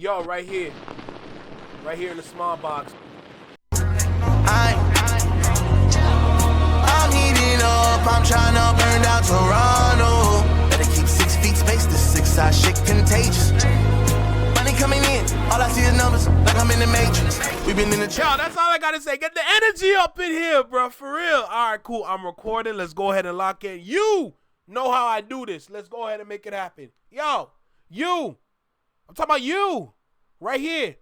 Yo, right here in the small box. I'm heating up, I'm trying to burn down Toronto. Better keep 6 feet space, this 6-side shit contagious. Money coming in, all I see is numbers, like I'm in the Matrix. We been in the Yo, that's all I gotta say. Get the energy up in here, bro, for real. All right, cool, I'm recording. Let's go ahead and lock in. You know how I do this. Let's go ahead and make it happen. Yo, you. I'm talking about you. Right here.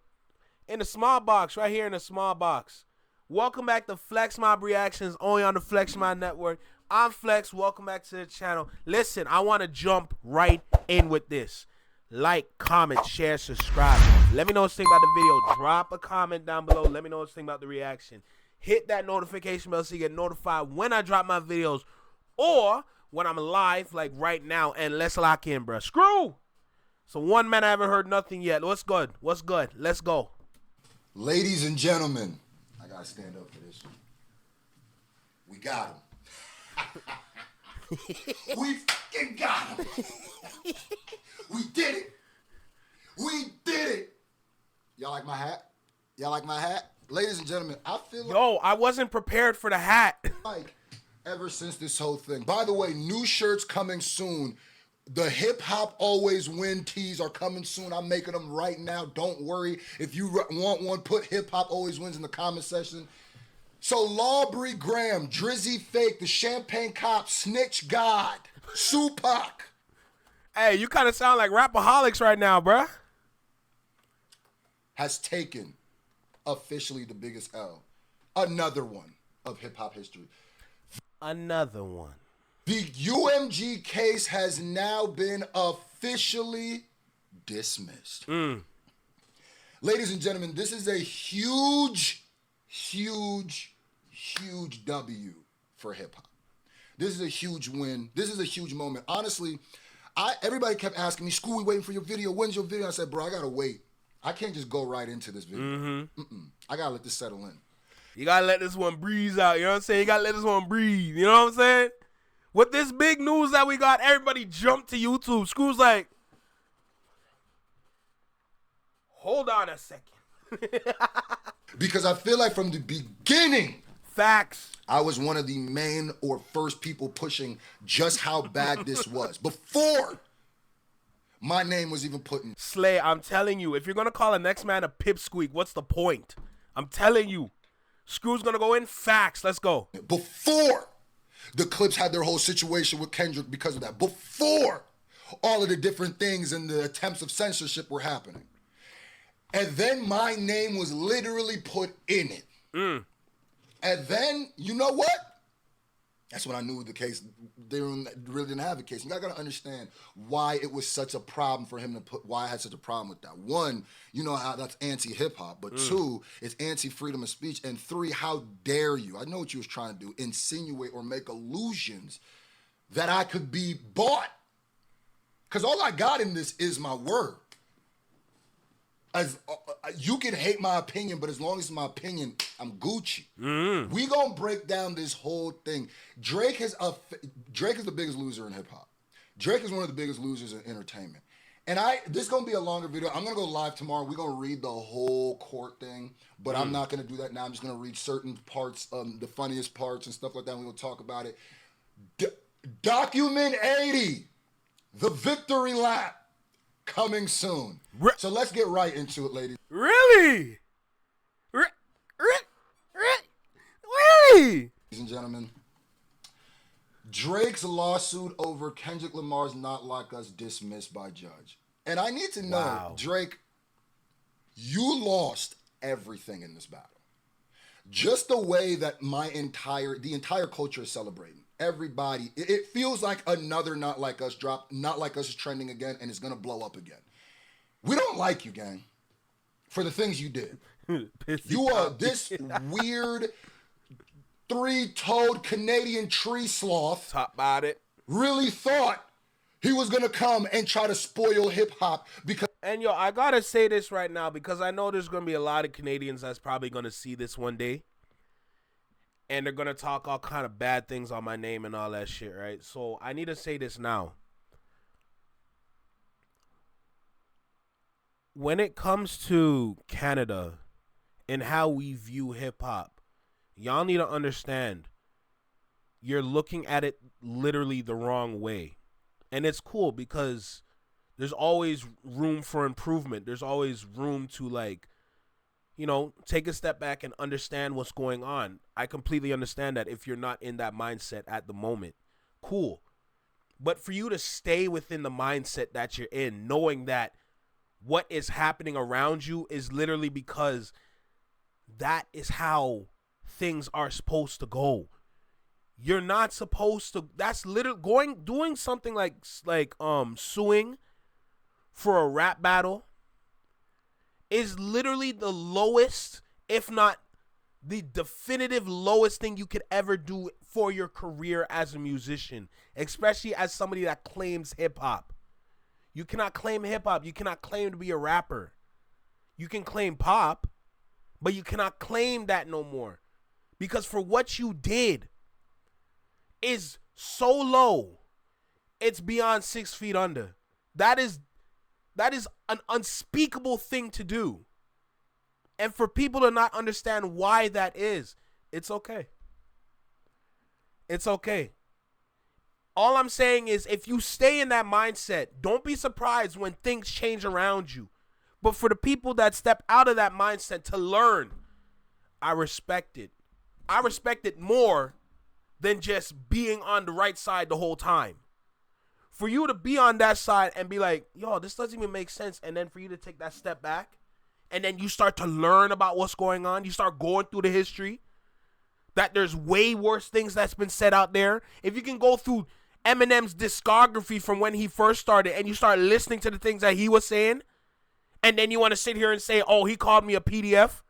In the small box. Right here in the small box. Welcome back to Flex Mob Reactions, only on the Flex Mob Network. I'm Flex. Welcome back to the channel. Listen, I want to jump right in with this. Like, comment, share, subscribe. Let me know what you think about the video. Drop a comment down below. Let me know what you think about the reaction. Hit that notification bell so you get notified when I drop my videos or when I'm live, like right now. And let's lock in, bro. Screw! So one man I haven't heard nothing yet. What's good? What's good? Let's go. Ladies and gentlemen, I gotta stand up for this one. We got him. We fucking got him. We did it. We did it. Y'all like my hat? Y'all like my hat? Ladies and gentlemen, I feel like, Yo, I wasn't prepared for the hat. like ever since this whole thing. By the way, new shirts coming soon. The Hip Hop Always Win tees are coming soon. I'm making them right now. Don't worry. If you want one, put Hip Hop Always Wins in the comment section. So Lawbree Graham, Drizzy Fake, the Champagne Cop, Snitch God, Supac. Hey, you kind of sound like Rapaholics right now, bruh. Has taken officially the biggest L. Another one of hip hop history. Another one. The UMG case has now been officially dismissed. Ladies and gentlemen, this is a huge, huge, huge W for hip hop. This is a huge win. This is a huge moment. Honestly, everybody kept asking me, Scru, we waiting for your video. When's your video? I said, bro, I gotta wait. I can't just go right into this video. I gotta let this settle in. You gotta let this one breeze out. You know what I'm saying? You gotta let this one breathe. You know what I'm saying? With this big news that we got, everybody jumped to YouTube. Screw's like, hold on a second. Because I feel like from the beginning, Facts. I was one of the main or first people pushing just how bad this was. Before my name was even put in. Slay, I'm telling you, if you're gonna call a next man a pipsqueak, what's the point? I'm telling you. Screw's gonna go in. Facts. Let's go. Before the Clips had their whole situation with Kendrick because of that. Before all of the different things and the attempts of censorship were happening. And then my name was literally put in it. And then, you know what? That's when I knew the case, they really didn't have a case. You gotta understand why it was such a problem for him to put, why I had such a problem with that. One, you know how that's anti-hip-hop, but two, it's anti-freedom of speech, and three, how dare you, I know what you was trying to do, insinuate or make illusions that I could be bought. Because all I got in this is my word. As you can hate my opinion, but as long as it's my opinion, I'm Gucci. We gonna break down this whole thing. Drake is the biggest loser in hip hop. Drake is one of the biggest losers in entertainment. And this is gonna be a longer video. I'm gonna go live tomorrow. We're gonna read the whole court thing, but I'm not gonna do that now. I'm just gonna read certain parts, the funniest parts and stuff like that. And we're gonna talk about it. Document 80, the victory lap. Coming soon. So let's get right into it, ladies. Really? Really? Ladies and gentlemen, Drake's lawsuit over Kendrick Lamar's Not Like Us dismissed by judge. And I need to know, Drake, you lost everything in this battle. Just the way that the entire culture is celebrating. Everybody, it feels like another Not Like Us drop. Not Like Us is trending again, and it's gonna blow up again. We don't like you, gang, for the things you did. You are this weird, three-toed Canadian tree sloth. Talk about it. Really thought he was gonna come and try to spoil hip-hop because... And yo, I gotta say this right now because I know there's gonna be a lot of Canadians that's probably gonna see this one day. And they're going to talk all kind of bad things on my name and all that shit, right? So I need to say this now. when it comes to Canada and how we view hip hop, y'all need to understand you're looking at it literally the wrong way. And it's cool because there's always room for improvement. There's always room to, like, you know, take a step back and understand what's going on. I completely understand that if you're not in that mindset at the moment. Cool. But for you to stay within the mindset that you're in, knowing that what is happening around you is literally because that is how things are supposed to go. You're not supposed to. That's literally doing something like suing for a rap battle is literally the lowest, if not the definitive lowest thing you could ever do for your career as a musician, especially as somebody that claims hip hop. You cannot claim hip hop. You cannot claim to be a rapper. You can claim pop, but you cannot claim that no more, because for what you did is so low, it's beyond 6 feet under. That is an unspeakable thing to do. And for people to not understand why that is, it's okay. It's okay. All I'm saying is, if you stay in that mindset, don't be surprised when things change around you. But for the people that step out of that mindset to learn, I respect it. I respect it more than just being on the right side the whole time. For you to be on that side and be like, yo, this doesn't even make sense, and then for you to take that step back, and then you start to learn about what's going on, you start going through the history, that there's way worse things that's been said out there. If you can go through Eminem's discography from when he first started and you start listening to the things that he was saying, and then you want to sit here and say, oh, he called me a PDF.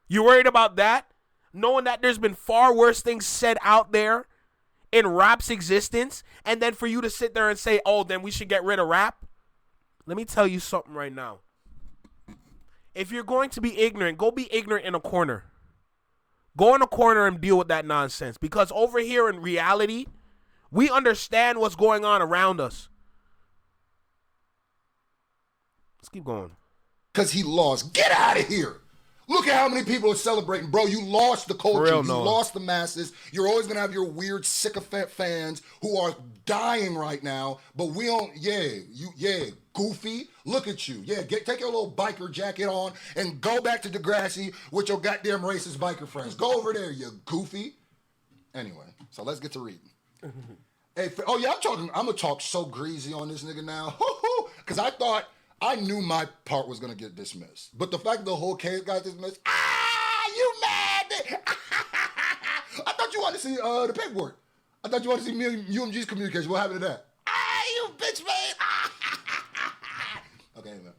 You worried about that? Knowing that there's been far worse things said out there in rap's existence, and then for you to sit there and say, oh, then we should get rid of rap? Let me tell you something right now. If you're going to be ignorant, go be ignorant in a corner. Go in a corner and deal with that nonsense, because over here in reality, we understand what's going on around us. Let's keep going. Because he lost. Get out of here. Look at how many people are celebrating. Bro, you lost the culture. You lost the masses. You're always going to have your weird sycophant fans who are dying right now. But we don't, goofy. Look at you. Yeah, take your little biker jacket on and go back to Degrassi with your goddamn racist biker friends. Go over there, you goofy. Anyway, so let's get to reading. I'm going to talk so greasy on this nigga now. Because I knew my part was going to get dismissed. But the fact that the whole case got dismissed, you mad? I thought you wanted to see the paperwork. I thought you wanted to see me and UMG's communication. What happened to that? You bitch, man. Okay, man.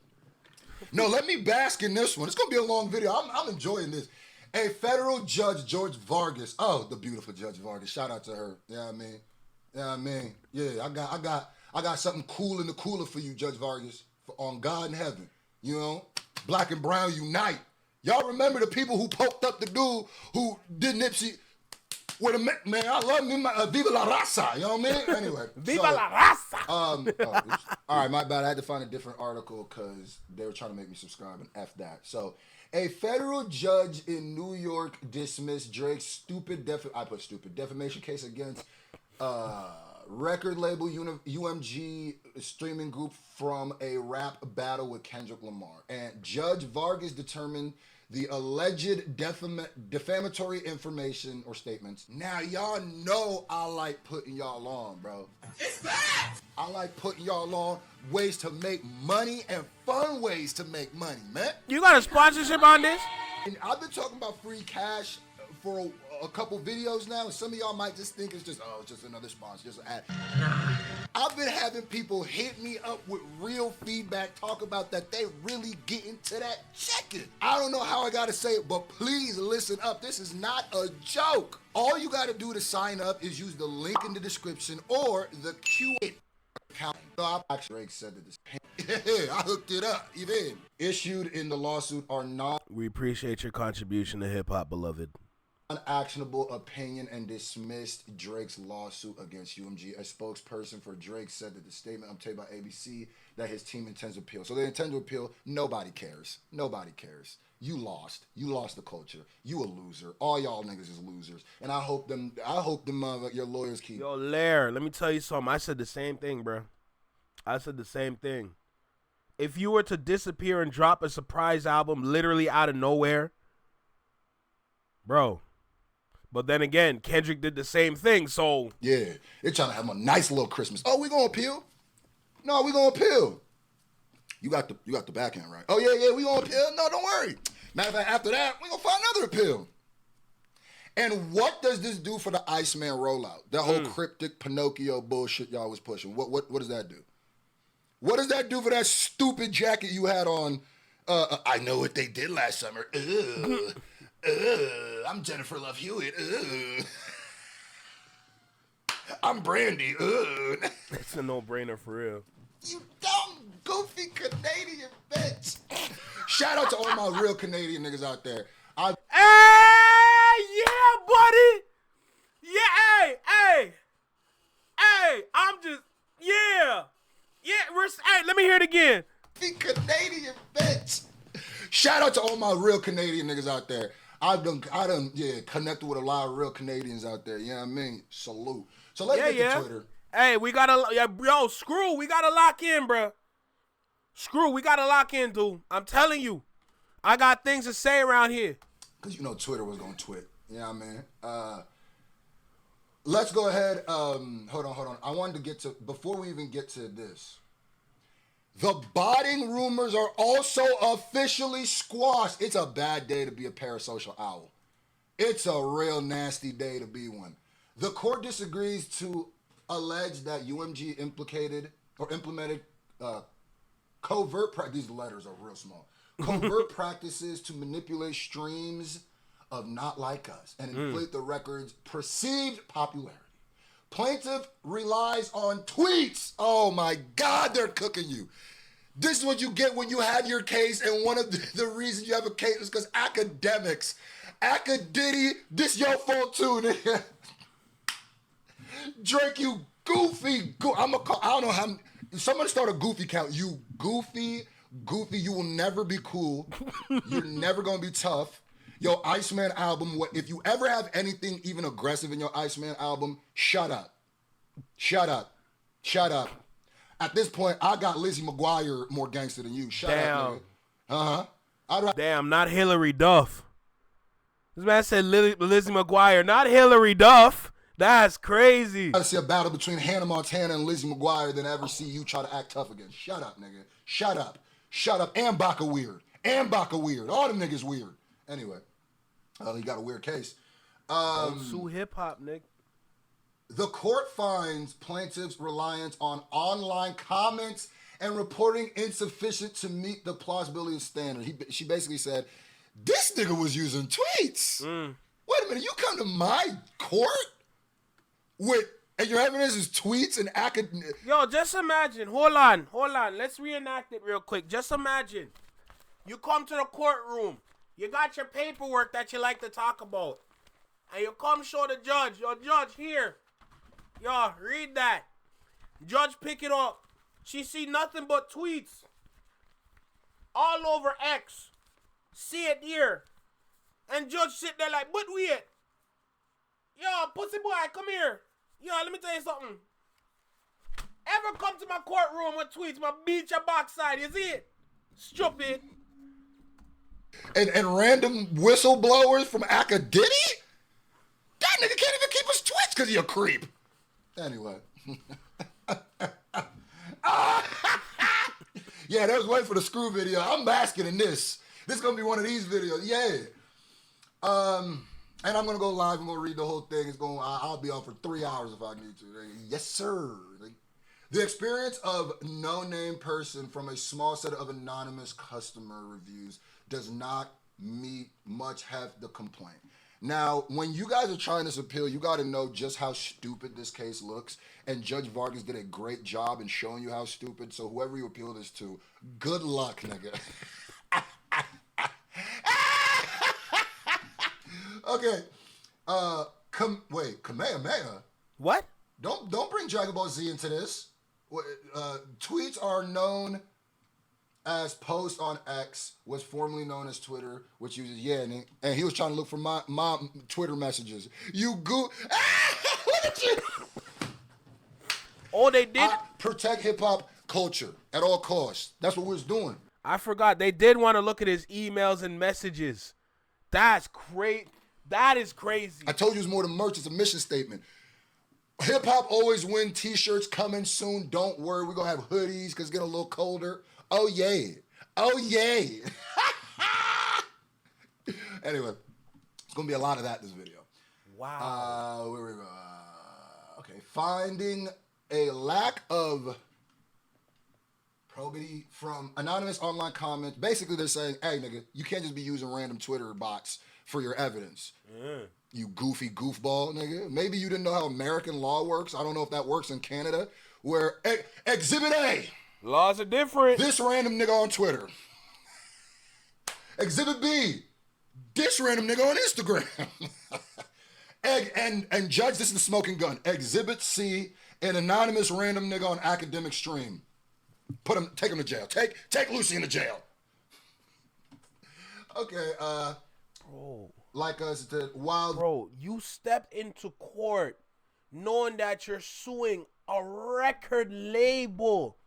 No, let me bask in this one. It's going to be a long video. I'm enjoying this. A federal judge, George Vargas. Oh, the beautiful Judge Vargas. Shout out to her. Yeah, I mean. Yeah, I got something cool in the cooler for you, Judge Vargas. On God in heaven, you know, black and brown unite. Y'all remember the people who poked up the dude who did Nipsey with a man? I love me, Viva la Raza. You know what I mean? Anyway, Viva la Raza. All right, my bad. I had to find a different article because they were trying to make me subscribe and F that. A federal judge in New York dismissed Drake's stupid defamation case against record label UMG streaming group from a rap battle with Kendrick Lamar. And Judge Vargas determined the alleged defamatory information or statements. Now, y'all know I like putting y'all on, bro. It's bad! I like putting y'all on ways to make money and fun ways to make money, man. You got a sponsorship on this? And I've been talking about free cash for a couple videos now, and some of y'all might just think it's just another sponsor, just an ad. I've been having people hit me up with real feedback, talk about that they really get into that checking. I don't know how I gotta say it, but please listen up. This is not a joke. All you gotta do to sign up is use the link in the description or the Q&A account. Drake said that this. Yeah, I hooked it up. Even issued in the lawsuit are not. We appreciate your contribution to hip hop, beloved. unactionable opinion and dismissed Drake's lawsuit against UMG. A spokesperson for Drake said that the statement obtained by ABC that his team intends to appeal. So they intend to appeal. Nobody cares. Nobody cares. You lost. You lost the culture. You a loser. All y'all niggas is losers. And I hope your lawyers keep. Yo, Lair, let me tell you something. I said the same thing, bro. I said the same thing. If you were to disappear and drop a surprise album literally out of nowhere, bro. But then again, Kendrick did the same thing, so. Yeah, they're trying to have a nice little Christmas. Oh, we gonna appeal? No, we gonna appeal. You got the back end right. Oh, yeah, we gonna appeal? No, don't worry. Matter of fact, after that, we gonna find another appeal. And what does this do for the Iceman rollout? That whole cryptic Pinocchio bullshit y'all was pushing. What does that do? What does that do for that stupid jacket you had on? I know what they did last summer. I'm Jennifer Love Hewitt. I'm Brandy. It's a no-brainer for real. You dumb, goofy Canadian bitch. Shout out to all my real Canadian niggas out there. Hey, yeah, buddy. Yeah, hey, I'm just, yeah. Hey, let me hear it again. Canadian bitch. Shout out to all my real Canadian niggas out there. I done connected with a lot of real Canadians out there. You know what I mean? Salute. So let's get to Twitter. Hey, we gotta, Scru, we gotta lock in, bro. Scru, we gotta lock in, dude. I'm telling you, I got things to say around here. Cause you know Twitter was gonna twit. You know what I mean? Let's go ahead. Hold on. I wanted to get to, before we even get to this, the botting rumors are also officially squashed. It's a bad day to be a parasocial owl. It's a real nasty day to be one. The court disagrees to allege that UMG implemented covert these letters are real small. Covert practices to manipulate streams of Not Like Us and inflate the record's perceived popularity. Plaintiff relies on tweets. Oh my God, they're cooking you. This is what you get when you have your case, and one of the reasons you have a case is because academics. Acadiddy, this your fault too, nigga. Drake, you goofy. I don't know how. Somebody start a goofy count. You goofy. You will never be cool. You're never gonna be tough. Yo, Iceman album. If you ever have anything even aggressive in your Iceman album, shut up. At this point, I got Lizzie McGuire more gangster than you. Shut up, nigga. Damn, not Hillary Duff. This man said Lizzie McGuire, not Hillary Duff. That's crazy. I'd rather see a battle between Hannah Montana and Lizzie McGuire than ever see you try to act tough again. Shut up, nigga. Shut up. And Baca weird. All them niggas weird. Anyway, he got a weird case. Sue hip hop, nigga. The court finds plaintiff's reliance on online comments and reporting insufficient to meet the plausibility standard. She basically said, this nigga was using tweets. Wait a minute, you come to my court and your evidence is tweets and academic. Yo, just imagine. Hold on. Let's reenact it real quick. Just imagine. You come to the courtroom. You got your paperwork that you like to talk about. And you come show the judge. Yo, judge, here. Yo, read that. Judge pick it up. She see nothing but tweets. All over X. See it here. And judge sit there like, but wait. Yo, pussy boy, come here. Yo, let me tell you something. Ever come to my courtroom with tweets, my beat your backside, you see it? Stupid. And random whistleblowers from Acadiddy? That nigga can't even keep his tweets because he a creep. Anyway. Yeah, that was waiting for the Scru video. I'm basking in this. This is going to be one of these videos. Yeah. And I'm going to go live. I'm going to read the whole thing. I'll be on for 3 hours if I need to. Yes, sir. The experience of no-name person from a small set of anonymous customer reviews does not meet much half the complaint. Now, when you guys are trying this appeal, you got to know just how stupid this case looks. And Judge Vargas did a great job in showing you how stupid. So whoever you appeal this to, good luck, nigga. Okay. Kamehameha. What? Don't bring Dragon Ball Z into this. Tweets are known as posts on X, was formerly known as Twitter, which uses and he was trying to look for my Twitter messages. You go. Look at you. Oh, they did. Protect hip hop culture at all costs. That's what we was doing. I forgot. They did want to look at his emails and messages. That's great. That is crazy. I told you it's more than merch. It's a mission statement. Hip hop always win t-shirts coming soon. Don't worry. We're going to have hoodies because it's getting a little colder. Oh, yeah. Oh, yeah. Anyway, it's going to be a lot of that in this video. Wow. Where we go? Okay. Finding a lack of probity from anonymous online comments. Basically, they're saying, hey, nigga, you can't just be using random Twitter bots for your evidence. You goofy goofball, nigga. Maybe you didn't know how American law works. I don't know if that works in Canada. Where, Exhibit A. Laws are different. This random nigga on Twitter. Exhibit B. This random nigga on Instagram. And judge, this is the smoking gun. Exhibit C. An anonymous random nigga on academic stream. Take him to jail. Take Lucy into jail. Okay, Bro. like us, the wild. Bro, you stepped into court knowing that you're suing a record label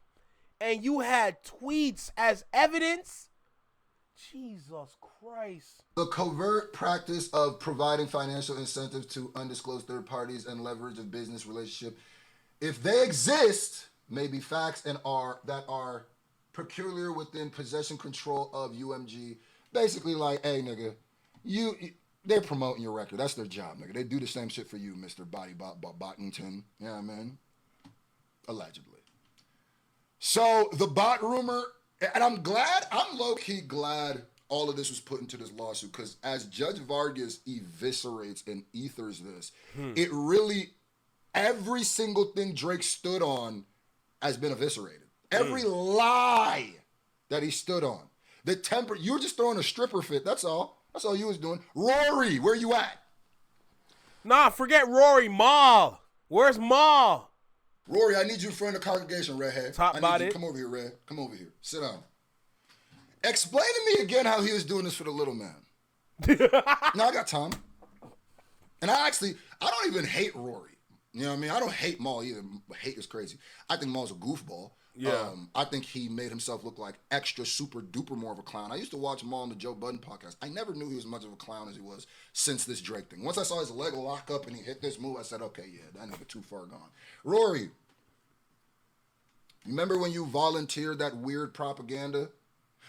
and you had tweets as evidence? Jesus Christ. The covert practice of providing financial incentives to undisclosed third parties and leverage of business relationship, if they exist, may be facts and that are peculiar within possession control of UMG. Basically, like, hey, nigga, they're promoting your record. That's their job, nigga. They do the same shit for you, Mr. Bottington. Yeah, man. Allegedly. So the bot rumor, and I'm low-key glad all of this was put into this lawsuit, because as Judge Vargas eviscerates and ethers this, it really, every single thing Drake stood on has been eviscerated. Every lie that he stood on. You were just throwing a stripper fit, that's all. That's all you was doing. Rory, where you at? Nah, forget Rory. Maul. Where's Maul? Rory, I need you in front of the congregation, redhead. Top body. Come over here, Red. Come over here. Sit down. Explain to me again how he was doing this for the little man. No, I got time. And I don't even hate Rory. You know what I mean? I don't hate Maul either. Hate is crazy. I think Maul's a goofball. Yeah. I think he made himself look like extra super duper more of a clown. I used to watch Maul on the Joe Budden podcast. I never knew he was as much of a clown as he was since this Drake thing. Once I saw his leg lock up and he hit this move, I said, okay, yeah, that nigga too far gone. Rory, you remember when you volunteered that weird propaganda?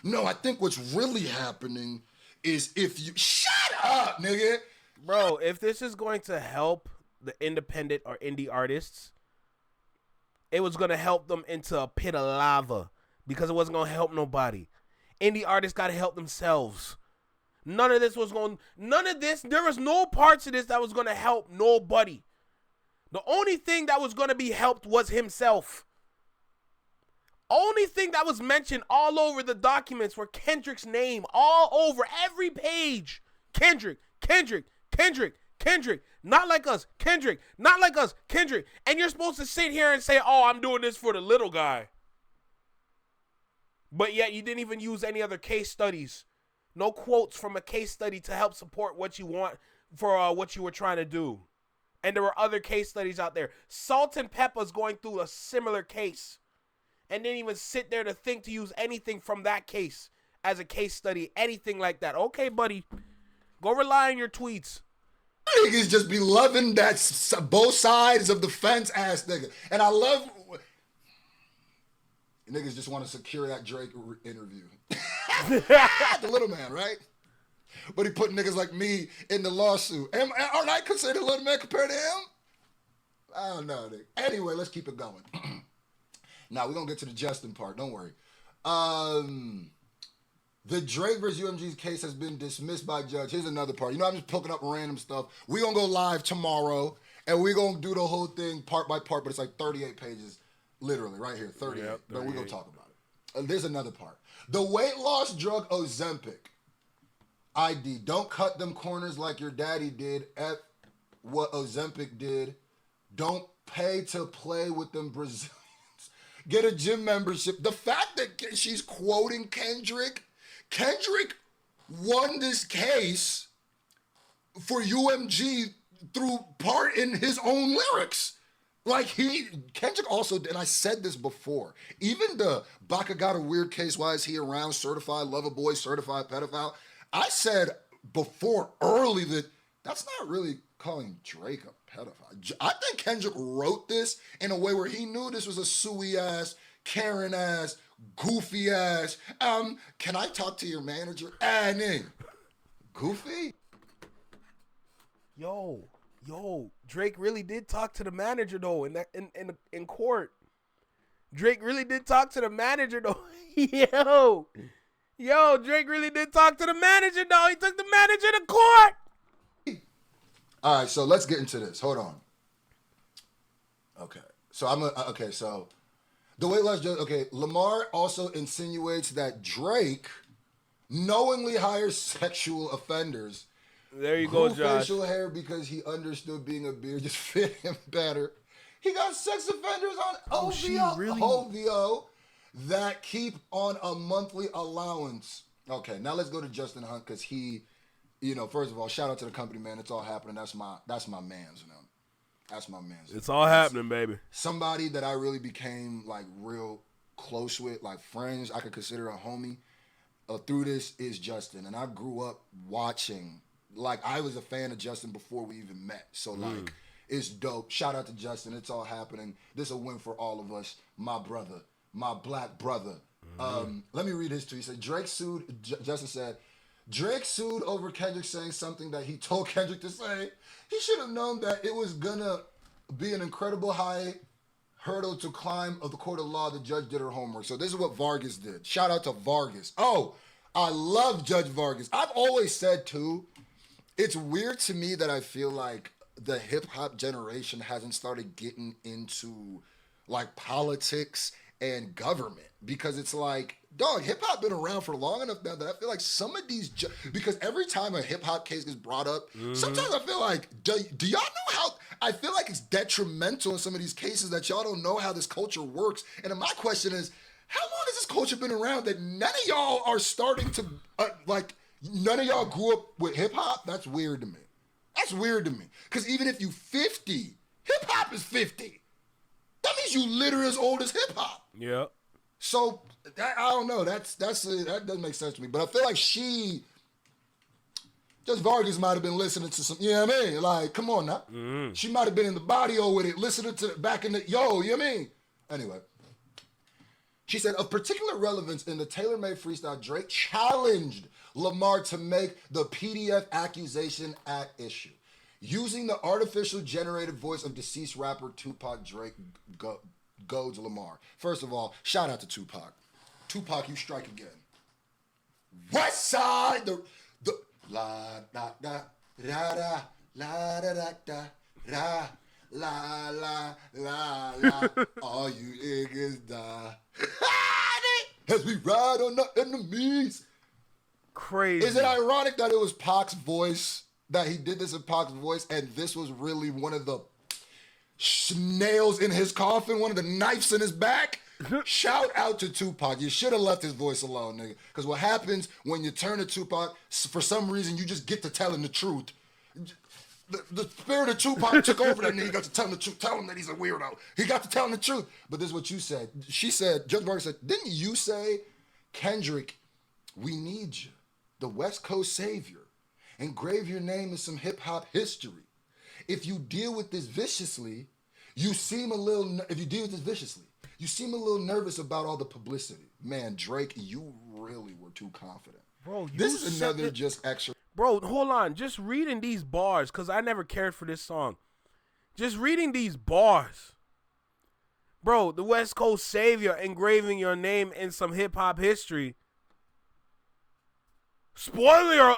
No, I think what's really happening is if you... Shut up, nigga! Bro, if this is going to help the independent or indie artists, it was going to help them into a pit of lava because it wasn't going to help nobody. Indie artists got to help themselves. There was no parts of this that was going to help nobody. The only thing that was going to be helped was himself. Only thing that was mentioned all over the documents were Kendrick's name, all over every page. Kendrick. Not like us, Kendrick. Not like us, Kendrick. And you're supposed to sit here and say, oh, I'm doing this for the little guy. But yet you didn't even use any other case studies. No quotes from a case study to help support what you want for what you were trying to do. And there were other case studies out there. Salt and Pepper's going through a similar case. And didn't even sit there to think to use anything from that case as a case study, anything like that. Okay, buddy, go rely on your tweets. Niggas just be loving that both sides of the fence ass nigga. And I love... Niggas just want to secure that Drake interview. The little man, right? But he put niggas like me in the lawsuit. Aren't I considered a little man compared to him? I don't know, nigga. Anyway, let's keep it going. Now, we're going to get to the Justin part. Don't worry. The Drake versus UMG case has been dismissed by judge. Here's another part. You know, I'm just picking up random stuff. We're going to go live tomorrow, and we're going to do the whole thing part by part, but it's like 38 pages, literally, right here, 38. Yep, 38. But we're going to talk about it. There's another part. The weight loss drug Ozempic. ID. Don't cut them corners like your daddy did. what Ozempic did. Don't pay to play with them Brazilians. Get a gym membership. The fact that she's quoting Kendrick won this case for UMG through part in his own lyrics. Like Kendrick also, and I said this before, even the Baka got a weird case, why is he around, certified lover boy, certified pedophile. I said before early that that's not really calling Drake a pedophile. I think Kendrick wrote this in a way where he knew this was a suey ass, Karen ass, goofy ass. Can I talk to your manager? Goofy? Yo, Drake really did talk to the manager though in court. Drake really did talk to the manager though. Yo, Drake really did talk to the manager though. He took the manager to court. All right, so let's get into this. Hold on. Okay, so so the way let's just Lamar also insinuates that Drake knowingly hires sexual offenders. There you go, Josh. Facial hair because he understood being a beard just fit him better. He got sex offenders on OVO that keep on a monthly allowance. Okay, now let's go to Justin Hunt because he, first of all, shout out to the company, man. It's all happening. That's my man's, That's my man's. It's all happening, baby. Somebody that I really became like real close with, like friends, I could consider a homie. Through this is Justin, and I grew up watching. Like, I was a fan of Justin before we even met. So, like, it's dope. Shout out to Justin. It's all happening. This is a win for all of us. My brother. My black brother. Let me read his tweet. He said, Justin said, Drake sued over Kendrick saying something that he told Kendrick to say. He should have known that it was going to be an incredible high hurdle to climb of the court of law. The judge did her homework. So, this is what Vargas did. Shout out to Vargas. Oh, I love Judge Vargas. I've always said, too, it's weird to me that I feel like the hip-hop generation hasn't started getting into, like, politics and government. Because it's like, dog, hip-hop been around for long enough now that I feel like some of these... because every time a hip-hop case gets brought up, sometimes I feel like, do y'all know how... I feel like it's detrimental in some of these cases that y'all don't know how this culture works. And then my question is, how long has this culture been around that none of y'all are starting to, none of y'all grew up with hip-hop? That's weird to me. That's weird to me. Because even if you 50, hip-hop is 50. That means you literally as old as hip-hop. Yeah. So, I don't know. That doesn't make sense to me. But I feel like Just Vargas might have been listening to some, you know what I mean? Like, come on now. Mm-hmm. She might have been in the barrio with it, listening to it back in the, you know what I mean? Anyway. She said, of particular relevance in the tailor-made freestyle, Drake challenged Lamar to make the PDF accusation at issue. Using the artificial generated voice of deceased rapper Tupac, Drake goads Lamar. First of all, shout out to Tupac. Tupac, you strike again. West Side, the la da da da da la da da da da la la la la. All you niggas die as we ride on the enemies. Crazy. Is it ironic that it was Pac's voice, that he did this in Pac's voice, and this was really one of the nails in his coffin, one of the knives in his back? Shout out to Tupac. You should have left his voice alone, nigga. Because what happens when you turn to Tupac, for some reason, you just get to telling the truth. The spirit of Tupac took over that nigga. He got to tell him the truth. Tell him that he's a weirdo. He got to tell him the truth. But this is what you said. She said, Judge Vargas said, didn't you say, Kendrick, we need you, the West Coast savior. Engrave your name in some hip-hop history. If you deal with this viciously, you seem a little nervous about all the publicity. Man, Drake, you really were too confident. Bro, this is another just extra. Bro, hold on. Just reading these bars, because I never cared for this song. Just reading these bars. Bro, the West Coast savior engraving your name in some hip-hop history. Spoiler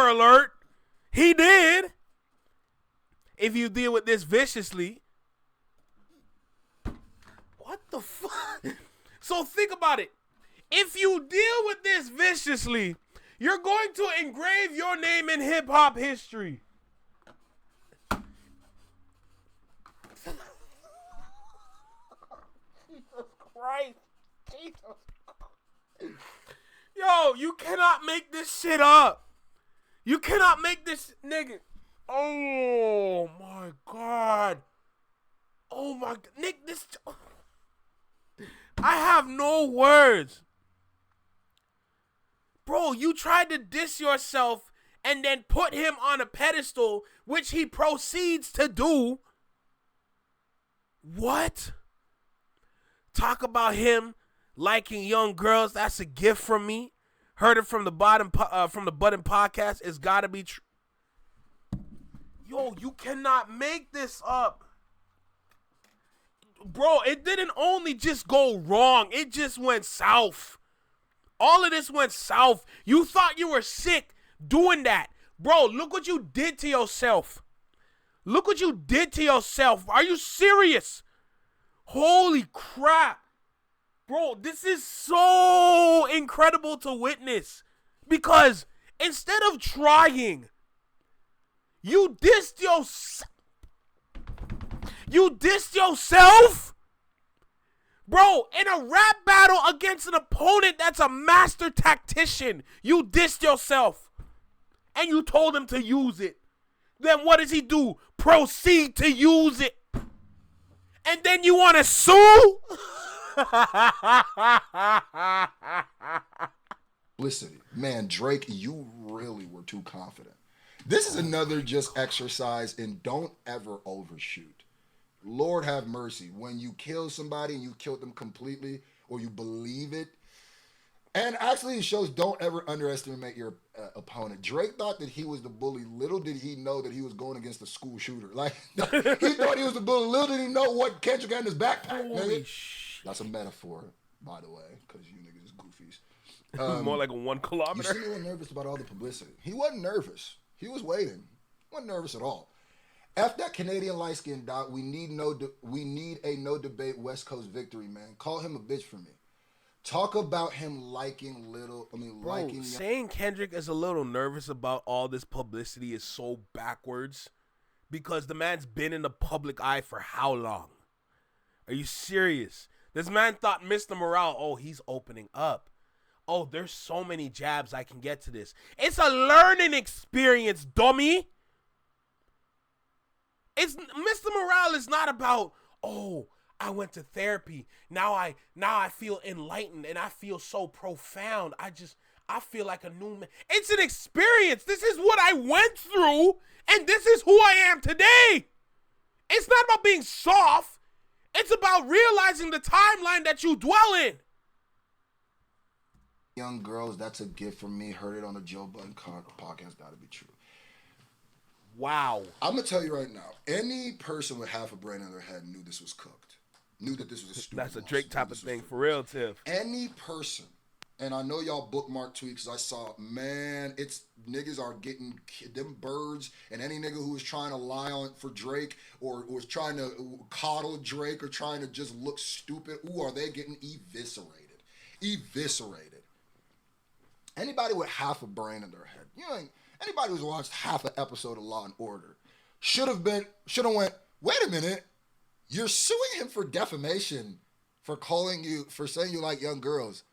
alert, he did. If you deal with this viciously. What the fuck? So think about it. If you deal with this viciously, you're going to engrave your name in hip-hop history. Christ. Jesus. Yo, you cannot make this shit up. You cannot make this, nigga. Oh, my God. Oh, my God. Nick, this... I have no words. Bro, you tried to diss yourself and then put him on a pedestal, which he proceeds to do. What? Talk about him liking young girls. That's a gift from me. Heard it from the Button podcast. It's gotta be true. Yo, you cannot make this up. Bro, it didn't only just go wrong. It just went south. All of this went south. You thought you were sick doing that. Bro, look what you did to yourself. Look what you did to yourself. Are you serious? Holy crap. Bro, this is so incredible to witness. Because instead of trying, you dissed yourself. You dissed yourself? Bro, in a rap battle against an opponent that's a master tactician, you dissed yourself. And you told him to use it. Then what does he do? Proceed to use it. And then you want to sue? Listen, man, Drake, you really were too confident. This is another just exercise in don't ever overshoot. Lord have mercy. When you kill somebody and you killed them completely, or you believe it, and actually it shows don't ever underestimate your opponent. Drake thought that he was the bully. Little did he know that he was going against a school shooter. Like, he thought he was the bully. Little did he know what Kendrick had in his backpack. Holy shit. That's a metaphor, by the way, because you niggas is goofies. More like a 1 kilometer. You see, he was nervous about all the publicity. He wasn't nervous. He was waiting. He wasn't nervous at all. F that Canadian light skin, Doc. We need a no debate West Coast victory, man. Call him a bitch for me. Talk about him liking liking. Saying Kendrick is a little nervous about all this publicity is so backwards, because the man's been in the public eye for how long? Are you serious? This man thought Mr. Morale, oh, he's opening up. Oh, there's so many jabs I can get to this. It's a learning experience, dummy. It's Mr. Morale is not about, oh, I went to therapy. Now I feel enlightened and I feel so profound. I feel like a new man. It's an experience. This is what I went through, and this is who I am today. It's not about being soft. It's about realizing the timeline that you dwell in. Young girls, that's a gift from me. Heard it on the Joe Budden podcast. Gotta be true. Wow. I'm gonna tell you right now. Any person with half a brain in their head knew this was cooked. Knew that this was a stupid. That's a Drake type of thing for real, Tiff. Any person, and I know y'all bookmark tweets. I saw, man, it's niggas are getting them birds, and any nigga who was trying to lie on for Drake or was trying to coddle Drake or trying to just look stupid. Ooh, are they getting eviscerated? Eviscerated. Anybody with half a brain in their head, anybody who's watched half an episode of Law and Order should have went, wait a minute, you're suing him for defamation for saying you like young girls.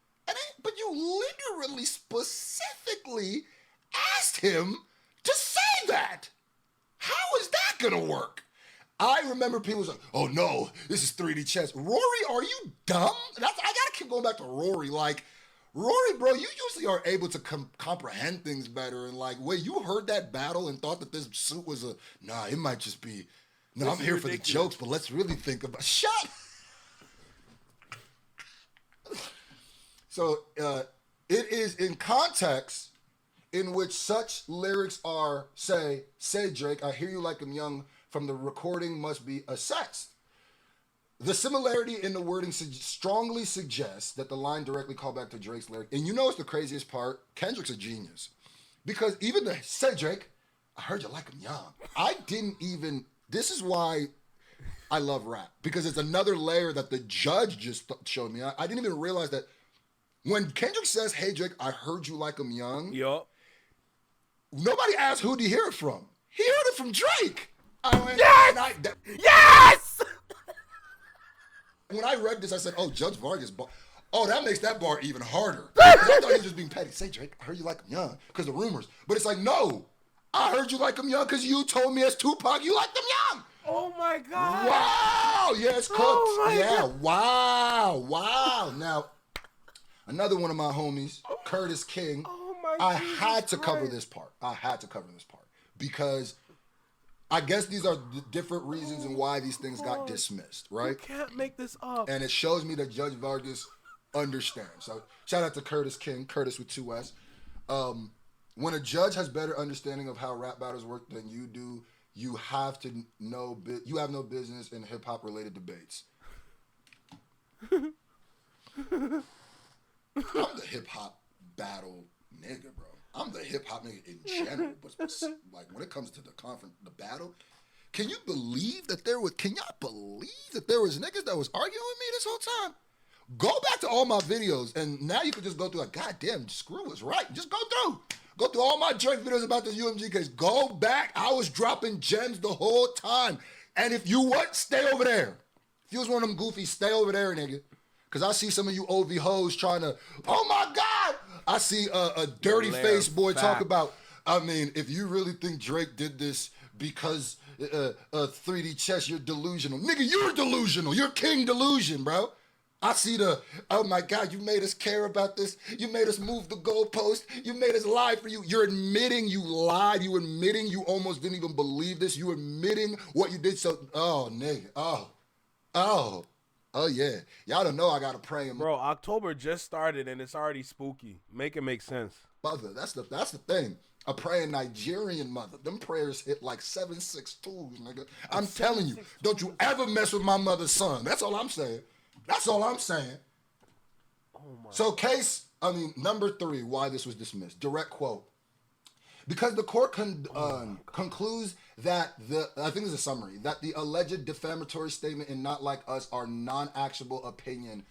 But you literally specifically asked him to say that. How is that gonna work? I remember people was like, oh no, this is 3D chess. Rory, are you dumb? I gotta keep going back to Rory. Like, Rory, bro, you usually are able to comprehend things better. And like, wait, you heard that battle and thought that this suit was it might just be, no, I'm here for the jokes, but let's really think about, shut. So it is in context in which such lyrics are, say Drake, I hear you like I'm young, from the recording must be assessed. The similarity in the wording strongly suggests that the line directly called back to Drake's lyric. And you know what's the craziest part? Kendrick's a genius. Because even the say Drake, I heard you like him young. This is why I love rap. Because it's another layer that the judge just showed me. I didn't even realize that when Kendrick says, hey Drake, I heard you like him young. Yup. Nobody asked who'd he hear it from. He heard it from Drake. Yes! Yes! when I read this, I said, "Oh, Judge Vargas." Oh, that makes that bar even harder. 'Cause I thought he was just being petty. Say, Drake, I heard you like him young because the rumors. But it's like, no, I heard you like him young because you told me as Tupac you liked him young. Oh my God. Wow. Yeah, it's cooked. Oh my God. Wow. Now, another one of my homies, curtissking. Oh my I Jesus had to cover Christ. this part. Because I guess these are the different reasons and why these things got dismissed, right? You can't make this up. And it shows me that Judge Vargas understands. So shout out to curtissking, Curtis with 2 S. When a judge has better understanding of how rap battles work than you do, you have no business in hip hop related debates. I'm the hip hop battle nigga, bro. I'm the hip hop nigga in general, but like when it comes to the battle, can y'all believe that there was niggas that was arguing with me this whole time? Go back to all my videos, and now you can just go through like, God damn, Scru was right. Just go through all my Drake videos about this UMG case. Go back. I was dropping gems the whole time. And if you stay over there. If you was one of them goofies, stay over there, nigga. Because I see some of you OV hoes trying to, oh my God. I see a dirty face boy talk about, I mean, if you really think Drake did this because 3D chess, you're delusional. Nigga, you're delusional. You're king delusion, bro. I see oh my God, you made us care about this. You made us move the goalpost. You made us lie for you. You're admitting you lied. You admitting you almost didn't even believe this. You admitting what you did. So, oh, nigga. Oh, yeah. Y'all don't know I got to pray. Bro, October just started and it's already spooky. Make it make sense. Mother, that's the thing. A praying Nigerian mother. Them prayers hit like 762s, nigga. I'm telling you, don't you ever mess with my mother's son. That's all I'm saying. Oh my. So number 3, why this was dismissed. Direct quote. Because the court concludes that I think there's a summary, that the alleged defamatory statement in Not Like Us are non-actionable opinion,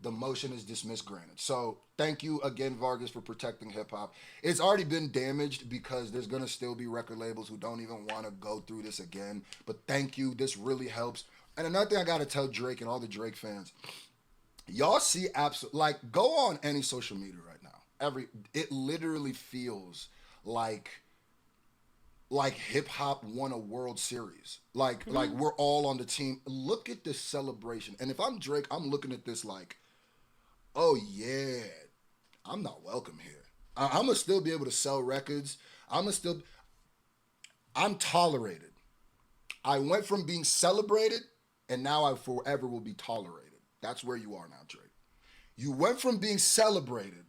the motion is dismissed, granted. So thank you again, Vargas, for protecting hip hop. It's already been damaged because there's going to still be record labels who don't even want to go through this again. But thank you. This really helps. And another thing I got to tell Drake and all the Drake fans, y'all see go on any social media right now. It literally feels like hip hop won a World Series. Like we're all on the team. Look at this celebration. And if I'm Drake, I'm looking at this like, oh yeah, I'm not welcome here. I'm gonna still be able to sell records. I'm tolerated. I went from being celebrated and now I forever will be tolerated. That's where you are now, Drake. You went from being celebrated,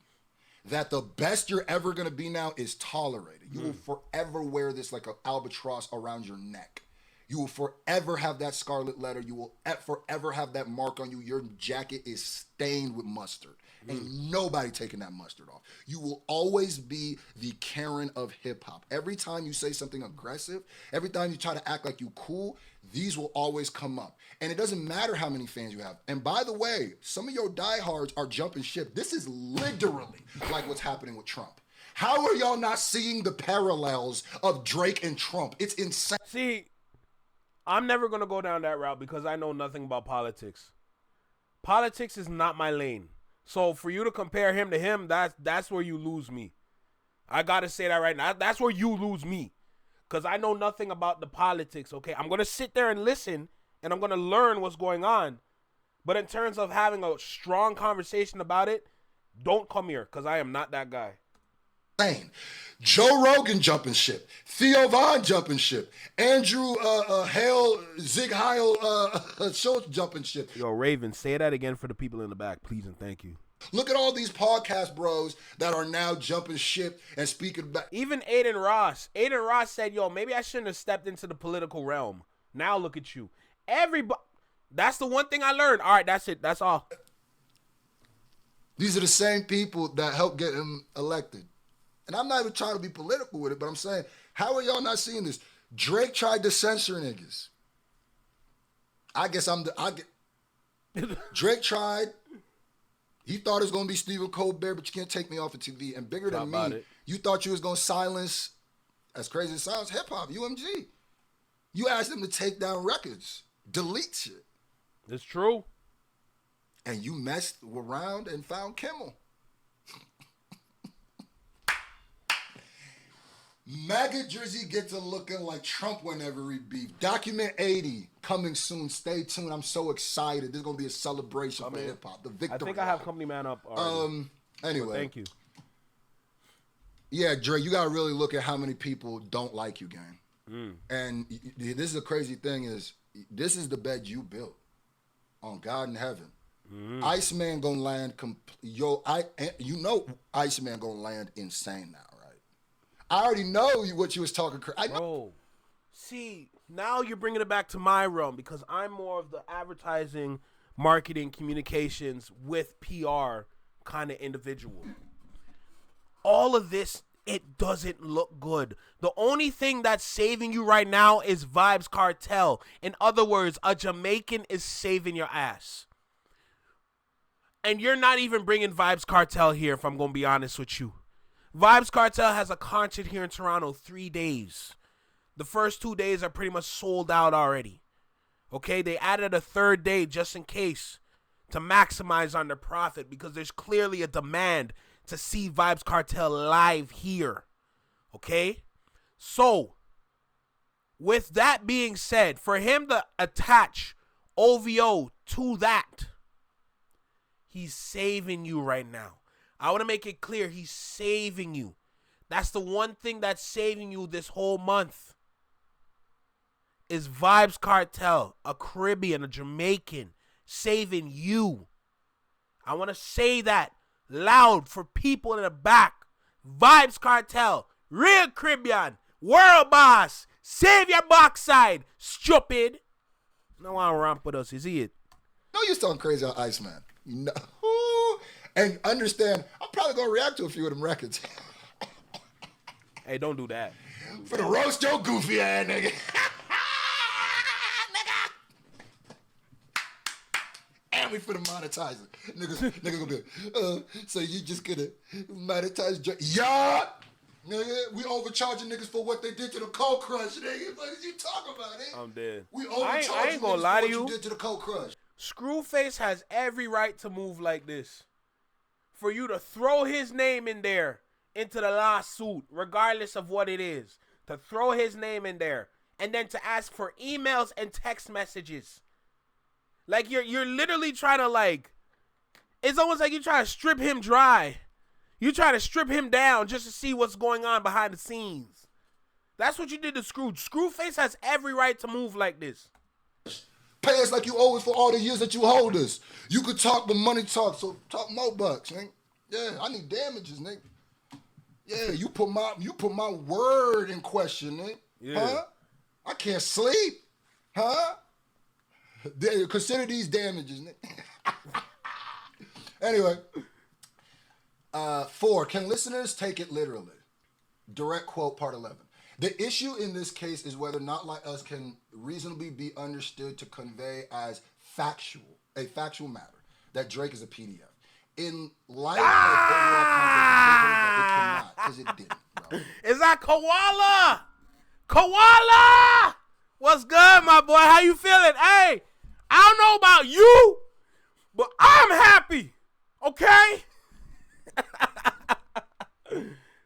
that the best you're ever going to be now is tolerated. You will forever wear this like an albatross around your neck. You will forever have that scarlet letter. You will forever have that mark on you. Your jacket is stained with mustard. Ain't nobody taking that mustard off. You will always be the Karen of hip hop. Every time you say something aggressive, every time you try to act like you cool, these will always come up. And it doesn't matter how many fans you have. And by the way, some of your diehards are jumping ship. This is literally like what's happening with Trump. How are y'all not seeing the parallels of Drake and Trump? It's insane. See, I'm never going to go down that route because I know nothing about politics. Politics is not my lane. So for you to compare him to him, that's where you lose me. I got to say that right now. That's where you lose me. Because I know nothing about the politics, okay? I'm going to sit there and listen, and I'm going to learn what's going on. But in terms of having a strong conversation about it, don't come here, because I am not that guy. Joe Rogan jumping ship. Theo Von jumping ship. Andrew Zig Heil Schultz jumping ship. Yo, Raven, say that again for the people in the back, please and thank you. Look at all these podcast bros that are now jumping ship and speaking back. Even Aiden Ross. Aiden Ross said, yo, maybe I shouldn't have stepped into the political realm. Now look at you. Everybody. That's the one thing I learned. All right, that's it. That's all. These are the same people that helped get him elected. And I'm not even trying to be political with it, but I'm saying, how are y'all not seeing this? Drake tried to censor niggas. Drake tried. He thought it was going to be Stephen Colbert, but you can't take me off of TV. And bigger than me, you thought you was going to silence, as crazy as it sounds, hip-hop, UMG. You asked them to take down records, delete shit. It's true. and you messed around and found Kimmel. MAGA Drizzy gets to looking like Trump whenever he beef. Document 80 coming soon. Stay tuned. I'm so excited. There's gonna be a celebration for hip hop. The victory. I think I have Company Man up already. Anyway, well, thank you. Yeah, Dre, you gotta really look at how many people don't like you, gang. And this is the crazy thing is, this is the bed you built on God in heaven. Iceman gonna land. You know, Iceman gonna land insane now. I already know what you was talking. Bro, see, now you're bringing it back to my realm because I'm more of the advertising, marketing, communications with PR kind of individual. All of this, it doesn't look good. The only thing that's saving you right now is Vybz Kartel. In other words, a Jamaican is saving your ass. And you're not even bringing Vybz Kartel here, if I'm going to be honest with you. Vybz Kartel has a concert here in Toronto 3 days. The first 2 days are pretty much sold out already. Okay, they added a third day just in case to maximize on their profit because there's clearly a demand to see Vybz Kartel live here. Okay, so with that being said, for him to attach OVO to that, he's saving you right now. I want to make it clear, he's saving you. That's the one thing that's saving you this whole month. Is Vybz Kartel, a Caribbean, a Jamaican, saving you. I want to say that loud for people in the back. Vybz Kartel, real Caribbean, world boss, save your backside, stupid. No one ramp with us, is it? No, you sound crazy on Iceman. You know. And understand, I'm probably gonna react to a few of them records. Hey, don't do that. For the roast your goofy ass nigga. And we finna monetize it. Niggas gonna be so you just gonna monetize yeah. Nigga, we overcharging niggas for what they did to the Cold Crush, nigga. What did you talk about, it? I'm dead. We overcharging I ain't gonna lie to you. What you did to the Cold Crush. Scruface has every right to move like this. For you to throw his name in there into the lawsuit, regardless of what it is. To throw his name in there. And then to ask for emails and text messages. Like you're literally trying to like, it's almost like you try to strip him dry. You try to strip him down just to see what's going on behind the scenes. That's what you did to Scru. Scruface has every right to move like this. Pay us like you owe us for all the years that you hold us. You could talk, but money talks, so talk more bucks, nigga. Yeah, I need damages, nigga. Yeah, you put my word in question, nigga. Yeah. Huh? I can't sleep. Huh? Consider these damages, nigga. Anyway. 4, can listeners take it literally? Direct quote, part 11. The issue in this case is whether Not Like Us can reasonably be understood to convey as a factual matter, that Drake is a PDF. In light of overall context, it cannot, because it didn't, bro. Is that Koala? Koala! What's good, my boy? How you feeling? Hey, I don't know about you, but I'm happy, okay?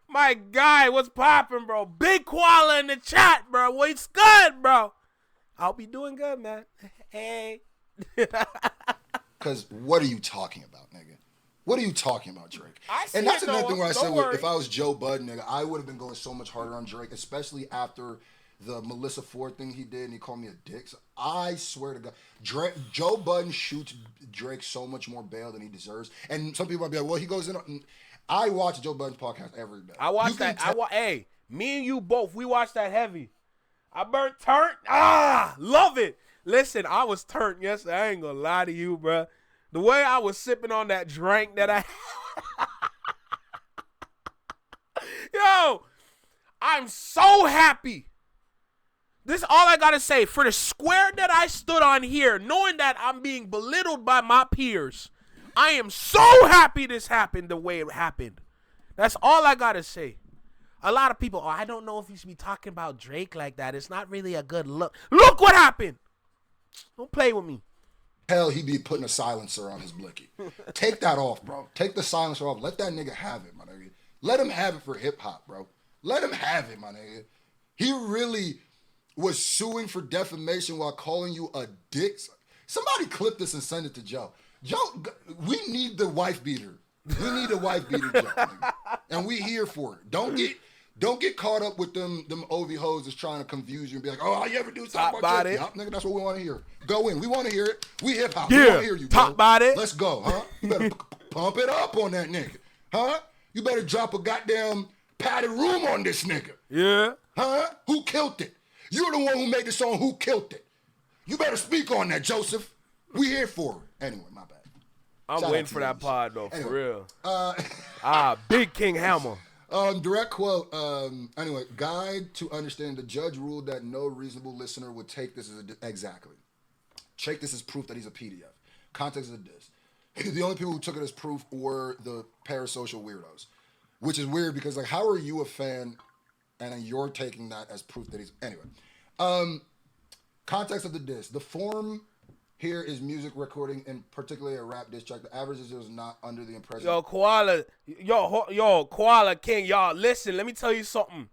My guy, what's poppin', bro? Big Koala in the chat, bro. What's good, bro? I'll be doing good, man. Hey. Because what are you talking about, nigga? What are you talking about, Drake? And that's another thing where I said, if I was Joe Budden, nigga, I would have been going so much harder on Drake, especially after the Melissa Ford thing he did and he called me a dick. So I swear to God, Joe Budden shoots Drake so much more bail than he deserves. And some people might be like, well, he goes in. I watch Joe Budden's podcast every day. I watch that. Hey, me and you both, we watched that heavy. I burnt turnt. Love it. Listen, I was turnt yesterday. I ain't gonna lie to you, bro. The way I was sipping on that drink that I... Yo, I'm so happy. This is all I gotta say. For the square that I stood on here, knowing that I'm being belittled by my peers, I am so happy this happened the way it happened. That's all I gotta say. A lot of people, I don't know if you should be talking about Drake like that. It's not really a good look. Look what happened. Don't play with me. hell he be putting a silencer on his blicky. Take that off, bro. Take the silencer off. Let that nigga have it, my nigga. Let him have it for hip hop, bro. Let him have it, my nigga. He really was suing for defamation while calling you a dick. Somebody clip this and send it to Joe. Joe, we need the wife beater. We need a wife beater, Joe, nigga. And we here for it. Don't get caught up with them OV hoes that's trying to confuse you and be like, oh, all you ever do is talk about it. Yup, nigga, that's what we want to hear. Go in. We want to hear it. We hip hop. Yeah. We want to hear you, Talk about it. Let's go, huh? You better pump it up on that nigga, huh? You better drop a goddamn padded room on this nigga. Yeah. Huh? Who killed it? You're the one who made the song. Who killed it? You better speak on that, Joseph. We here for it. Anyway, my bad. I'm waiting for that pod, though, for real. Big King Hammer. Direct quote. Anyway, guide to understanding. The judge ruled that no reasonable listener would take this as exactly. Take this as proof that he's a PDF. Context of this. The only people who took it as proof were the parasocial weirdos, which is weird because, like, how are you a fan and then you're taking that as proof that he's... Anyway. Context of the diss. The form here is music recording, and particularly a rap diss track. The average is not under the impression... Yo, Koala King, y'all, listen, let me tell you something.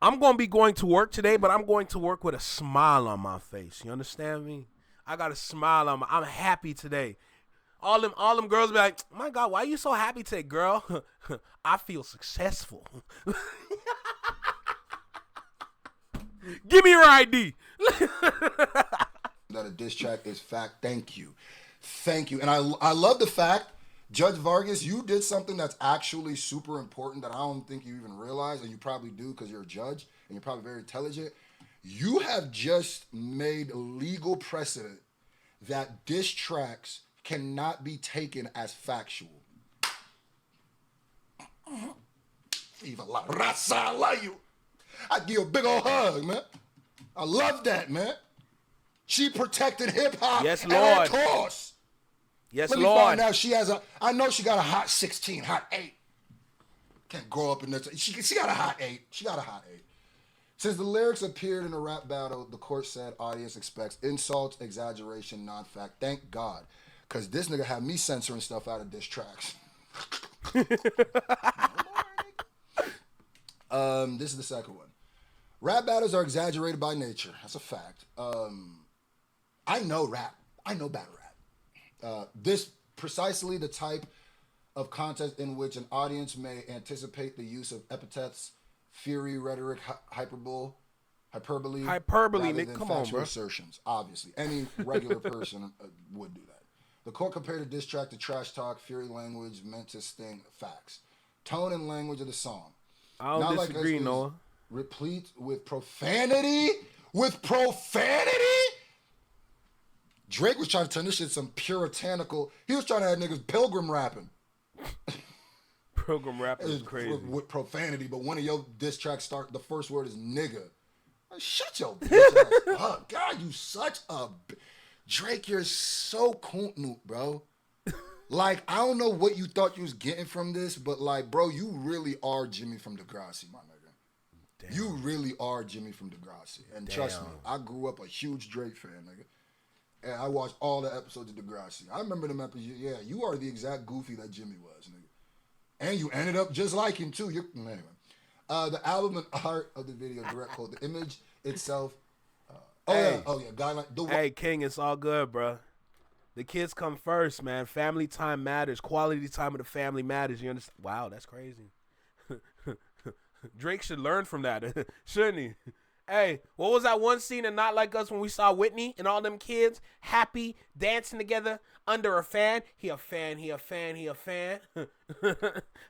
I'm going to be going to work today, but I'm going to work with a smile on my face. You understand me? I got a smile on I'm happy today. All them girls be like, my God, why are you so happy today, girl? I feel successful. Give me your ID. That a diss track is fact. Thank you. And I love the fact, Judge Vargas, you did something that's actually super important that I don't think you even realize, and you probably do because you're a judge and you're probably very intelligent. You have just made legal precedent that diss tracks cannot be taken as factual. Viva la raza, I love you. I give you a big old hug, man. I love that, man. She protected hip hop yes, at Lord. all costs. Yes, Let me Lord. find out she has I know she got a hot 16, hot 8. Can't grow up in this. She got a hot 8. She got a hot 8. Since the lyrics appeared in a rap battle, the court said audience expects insults, exaggeration, non-fact. Thank God. Because this nigga had me censoring stuff out of diss tracks. This is the second one. Rap battles are exaggerated by nature. That's a fact. I know rap. I know battle rap. This precisely the type of context in which an audience may anticipate the use of epithets, fury, rhetoric, hyperbole, Nick, come on, bro. Assertions. Obviously, any regular person would do that. The court compared a diss track to trash talk, fury language meant to sting. Facts. Tone and language of the song. I don't disagree, Noah. Replete with profanity. With profanity? Drake was trying to turn this shit some puritanical. He was trying to have niggas pilgrim rapping. Pilgrim rapping is crazy. With profanity, but one of your diss tracks the first word is nigga. Like, shut your bitch ass up. God, you such a... Drake, you're so coont, bro. Like, I don't know what you thought you was getting from this, but like, bro, you really are Jimmy from Degrassi, my nigga. Damn. You really are Jimmy from Degrassi. And trust me, I grew up a huge Drake fan, nigga. And I watched all the episodes of Degrassi. I remember them episodes. Yeah, you are the exact goofy that Jimmy was, nigga. And you ended up just like him, too. Anyway. The album and art of the video, direct quote, the image itself. Guideline. Hey, King, it's all good, bro. The kids come first, man. Family time matters. Quality time with the family matters. You understand? Wow, that's crazy. Drake should learn from that, shouldn't he? Hey, what was that one scene in Not Like Us when we saw Whitney and all them kids happy, dancing together under a fan? He a fan.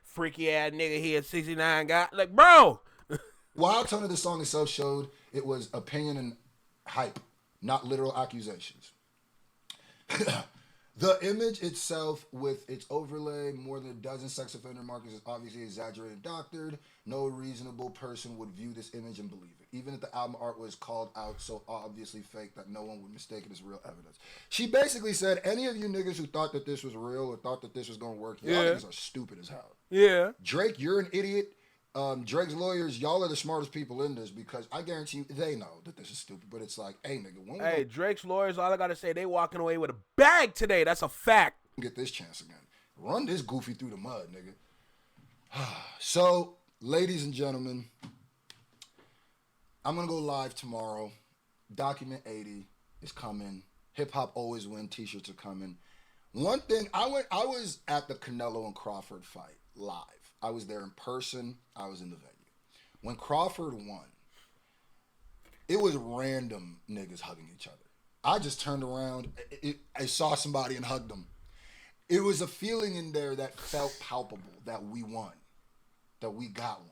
Freaky ass nigga, he a 69 guy. Like, bro. Wild tone of the song itself showed it was opinion and hype, not literal accusations. The image itself, with its overlay, more than a dozen sex offender markers, is obviously exaggerated and doctored. No reasonable person would view this image and believe it, even if the album art was called out so obviously fake that no one would mistake it as real evidence. She basically said, any of you niggas who thought that this was real or thought that this was going to work, y'all niggas are stupid as hell. Yeah. Drake, you're an idiot. Drake's lawyers, y'all are the smartest people in this because I guarantee you they know that this is stupid. But it's like, hey, nigga, when we Hey, Drake's lawyers, all I gotta say, they walking away with a bag today. That's a fact. get this chance again? Run this goofy through the mud, nigga. So, ladies and gentlemen, I'm gonna go live tomorrow. Document 80 is coming. Hip Hop Always Win t-shirts are coming. One thing, I was at the Canelo and Crawford fight live. I was there in person. I was in the venue. When Crawford won, it was random niggas hugging each other. I just turned around. I saw somebody and hugged them. It was a feeling in there that felt palpable that we won, that we got one.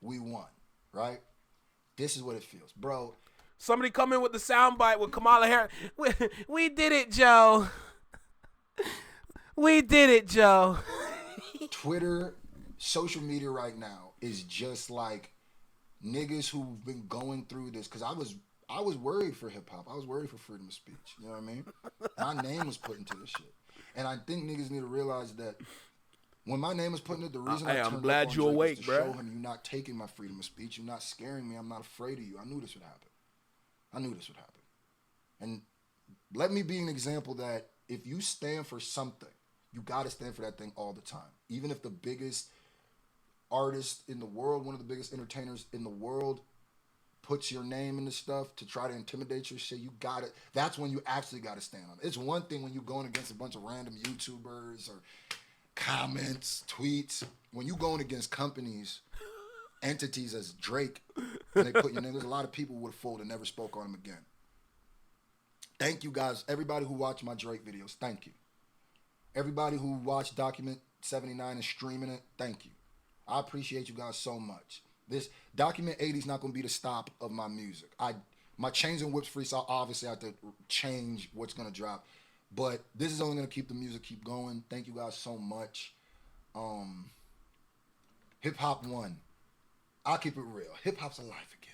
We won, right? This is what it feels. Bro, Somebody come in with the soundbite with Kamala Harris. We did it, Joe. We did it, Joe. Twitter, social media right now is just like niggas who've been going through this. Because I was worried for hip hop. I was worried for freedom of speech. You know what I mean? My name was put into this shit. And I think niggas need to realize that when my name was put in it, the reason I turned I'm glad up on you Drake awake, was to bro. show him you're not taking my freedom of speech. You're not scaring me. I'm not afraid of you. I knew this would happen. I knew this would happen. And let me be an example that if you stand for something, you got to stand for that thing all the time. Even if the biggest artist in the world, one of the biggest entertainers in the world, puts your name in the stuff to try to intimidate your shit, you got it. That's when you actually got to stand on it. It's one thing when you're going against a bunch of random YouTubers or comments, tweets. When you going against companies, entities as Drake, and they put your name, there's a lot of people who would have folded and never spoke on him again. Thank you guys. Everybody who watched my Drake videos, thank you. Everybody who watched Document 79 and streaming it, thank you. I appreciate you guys so much. This Document 80 is not going to be the stop of my music. My Chains and Whips freestyle, obviously I have to change what's going to drop. But this is only going to keep the music keep going. Thank you guys so much. Hip Hop won. I'll keep it real. Hip Hop's alive again.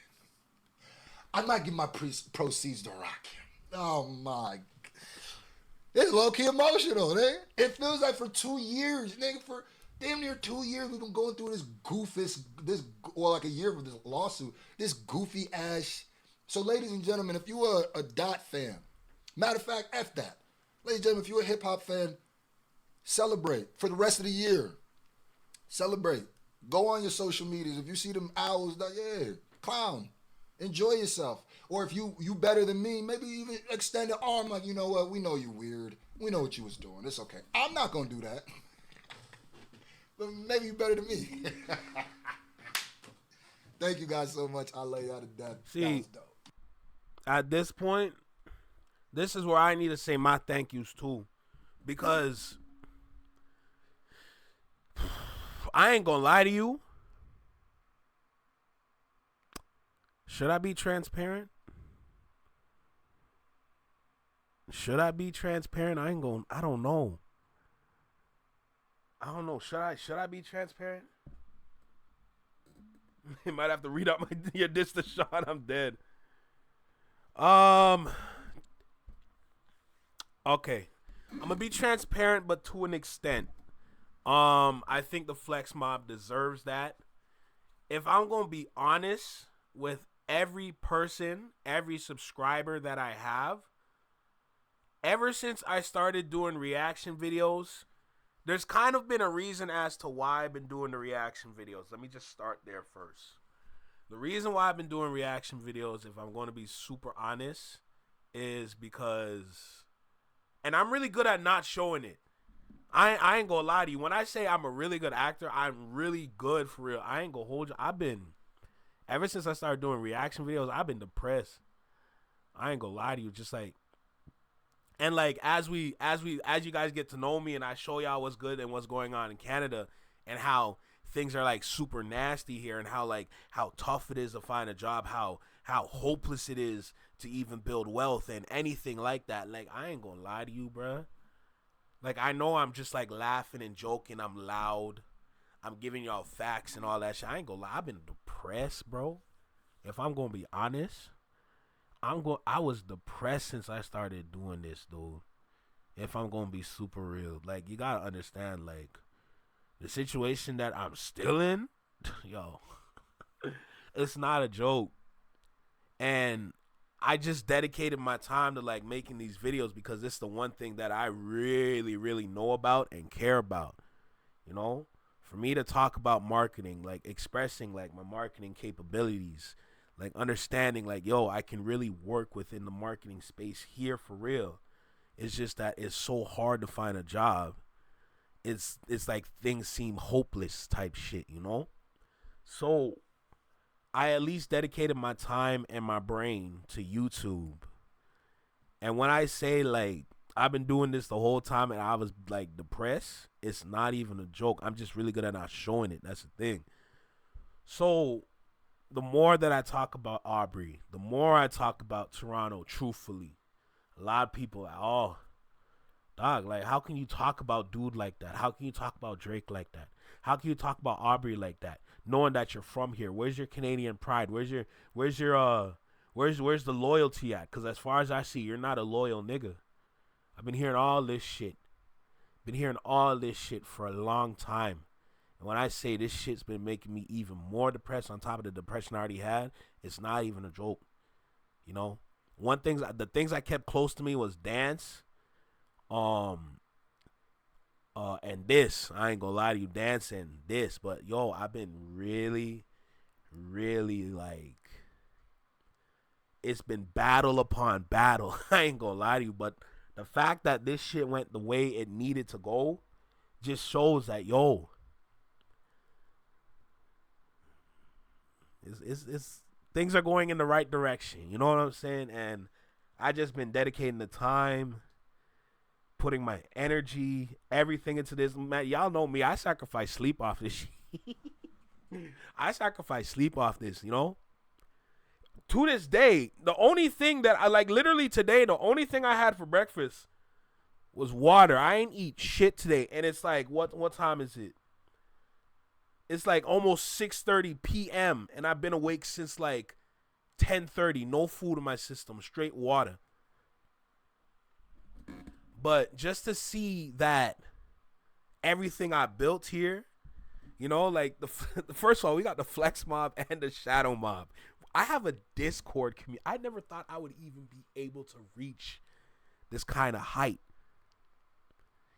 I might give my proceeds to Rock. Oh my. It's low-key emotional, nigga. It feels like for 2 years, nigga, for damn near 2 years, we've been going through like a year with this lawsuit, this goofy ass. So, ladies and gentlemen, if you are a Dot fan, matter of fact, F that. Ladies and gentlemen, if you're a hip-hop fan, celebrate for the rest of the year. Celebrate. Go on your social medias. If you see them owls, yeah, clown. Enjoy yourself. Or if you better than me, maybe even extend an arm like, you know what, we know you weird. We know what you was doing. It's okay. I'm not going to do that. But maybe you better than me. Thank you guys so much. I lay out of death. See, that was dope. At this point, this is where I need to say my thank yous too. Because I ain't going to lie to you. Should I be transparent? Should I be transparent? I don't know. I don't know. Should I be transparent? You might have to read out your diss to Sean. I'm dead. Okay. I'm gonna be transparent, but to an extent. I think the Flex Mob deserves that. If I'm gonna be honest with every person, every subscriber that I have, ever since I started doing reaction videos, there's kind of been a reason as to why I've been doing the reaction videos. Let me just start there first. The reason why I've been doing reaction videos, if I'm going to be super honest, is because, and I'm really good at not showing it. I ain't gonna lie to you. When I say I'm a really good actor, I'm really good for real. I ain't gonna hold you. Ever since I started doing reaction videos, I've been depressed. I ain't gonna lie to you. Just like, and like as you guys get to know me and I show y'all what's good and what's going on in Canada and how things are like super nasty here and how tough it is to find a job, how hopeless it is to even build wealth and anything like that. Like, I ain't gonna lie to you, bruh. Like, I know I'm just like laughing and joking. I'm loud. I'm giving y'all facts and all that shit. I ain't gonna lie. I've been depressed, bro. If I'm gonna be honest, I was depressed since I started doing this, dude. If I'm gonna be super real, like, you gotta understand, like, the situation that I'm still in yo, it's not a joke. And I just dedicated my time to like making these videos because it's the one thing that I really, really know about and care about. You know, for me to talk about marketing, like expressing like my marketing capabilities, like understanding like, yo, I can really work within the marketing space here for real. It's just that it's so hard to find a job. It's like things seem hopeless type shit, you know? So I at least dedicated my time and my brain to YouTube. And when I say like I've been doing this the whole time and I was like depressed, it's not even a joke. I'm just really good at not showing it. That's the thing. So the more that I talk about Aubrey, the more I talk about Toronto, truthfully, a lot of people are, oh, dog, like how can you talk about dude like that? How can you talk about Drake like that? How can you talk about Aubrey like that? Knowing that you're from here. Where's your Canadian pride? Where's the loyalty at? Because as far as I see, you're not a loyal nigga. I've been hearing all this shit. Been hearing all this shit for a long time. And when I say this shit's been making me even more depressed on top of the depression I already had, it's not even a joke. You know? The things I kept close to me was dance, and this. I ain't gonna lie to you, dance and this. But yo, I've been really, really like, it's been battle upon battle. I ain't gonna lie to you, but the fact that this shit went the way it needed to go just shows that, yo, it's things are going in the right direction. You know what I'm saying? And I just been dedicating the time, putting my energy, everything into this. Man, y'all know me. I sacrifice sleep off this shit. I sacrifice sleep off this, you know? To this day, the only thing that I like, literally today, the only thing I had for breakfast was water. I ain't eat shit today. And it's like, what time is it? It's like almost 6:30 p.m. And I've been awake since like 10:30. No food in my system. Straight water. But just to see that everything I built here, you know, like the first of all, we got the flex mob and the shadow mob. I have a Discord community. I never thought I would even be able to reach this kind of height.